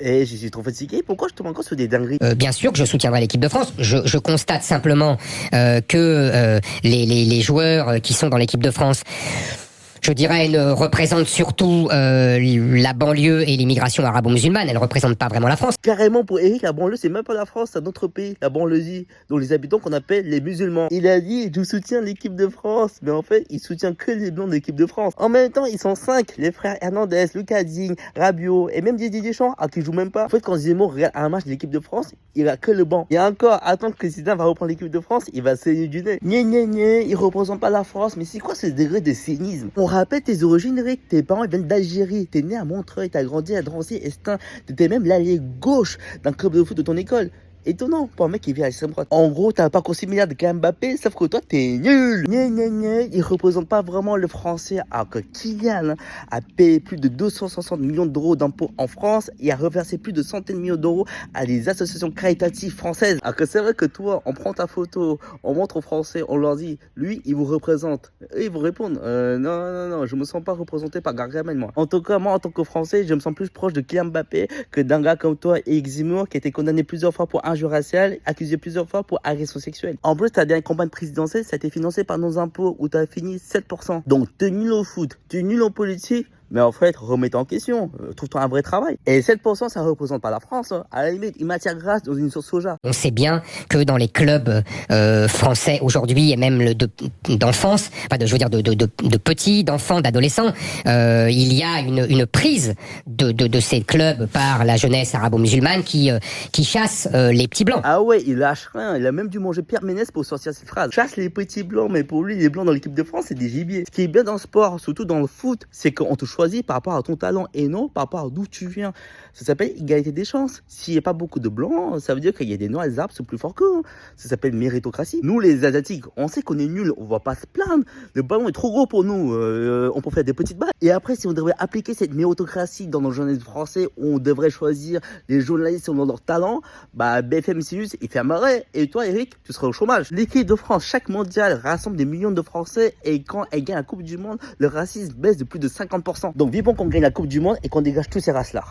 Et je suis trop fatigué. Pourquoi je tombe encore sur des dingueries? Bien sûr que je soutiendrai l'équipe de France. Je constate simplement que les joueurs qui sont dans l'équipe de France, je dirais, ne représentent surtout la banlieue et l'immigration arabo-musulmane. Elles ne représentent pas vraiment la France. Carrément, pour Eric, la banlieue, c'est même pas la France, c'est un autre pays, la banlieue, dont les habitants qu'on appelle les musulmans. Il a dit, je soutiens l'équipe de France, mais en fait, il soutient que les blancs de l'équipe de France. En même temps, ils sont 5, les frères Hernandez, Lucas Digne, Rabiot, et même Didier Deschamps, à qui joue même pas. En fait, quand Zemmour regarde un match de l'équipe de France, il a que le banc. Et encore, attendre que Zidane va reprendre l'équipe de France, il va saigner du nez. Il représente pas la France, mais c'est quoi ce degré de cynisme? On rappelle tes origines, Eric, tes parents viennent d'Algérie, t'es né à Montreuil, t'as grandi à Drancy, Estin, t'étais même l'allié gauche d'un club de foot de ton école. Étonnant pour un mec qui vit à l'extrême droite. En gros, t'as un parcours similaire de Kylian Mbappé, sauf que toi, t'es nul. Il représente pas vraiment le français, alors que Kylian a payé plus de 260 millions d'euros d'impôts en France et a reversé plus de centaines de millions d'euros à des associations caritatives françaises. Alors que c'est vrai que toi, on prend ta photo, on montre aux Français, on leur dit, lui, il vous représente. Et ils vont répondre, non, je me sens pas représenté par Gargamel, moi. En tout cas, moi, en tant que Français, je me sens plus proche de Kylian Mbappé que d'un gars comme toi, Eric Zemmour, qui a été condamné plusieurs fois pour injure raciale, accusé plusieurs fois pour agression sexuelle. En plus, ta dernière campagne présidentielle, ça a été financé par nos impôts où tu as fini 7%. Donc, t'es nul au foot, t'es nul en politique, mais en fait, remets-toi en question, trouve-toi un vrai travail. Et 7%, ça représente pas la France, hein. À la limite, une matière grasse dans une sauce soja. On sait bien que dans les clubs français aujourd'hui, et même d'enfance, enfin je veux dire de petits, d'enfants, d'adolescents, il y a une prise de ces clubs par la jeunesse arabo-musulmane qui chasse les petits blancs. Ah ouais, il lâche rien. Il a même dû manger Pierre Ménès pour sortir cette phrase. Chasse les petits blancs, mais pour lui, les blancs dans l'équipe de France, c'est des gibiers. Ce qui est bien dans le sport, surtout dans le foot, c'est qu'on te choisit par rapport à ton talent et non par rapport à d'où tu viens. Ça s'appelle égalité des chances. S'il n'y a pas beaucoup de blancs, ça veut dire qu'il y a des noirs, les arbres sont plus forts qu'eux. Ça s'appelle méritocratie. Nous, les Asiatiques, on sait qu'on est nuls, on va pas se plaindre. Le ballon est trop gros pour nous. On peut faire des petites balles. Et après, si on devrait appliquer cette méritocratie dans nos journalistes français, on devrait choisir les journalistes selon leur talent, bah BFM Sinus, il fermerait. Et toi, Eric, tu serais au chômage. L'équipe de France, chaque mondial, rassemble des millions de Français et quand elle gagne la Coupe du Monde, le racisme baisse de plus de 50%. Donc vivons qu'on gagne la Coupe du Monde et qu'on dégage tous ces races-là.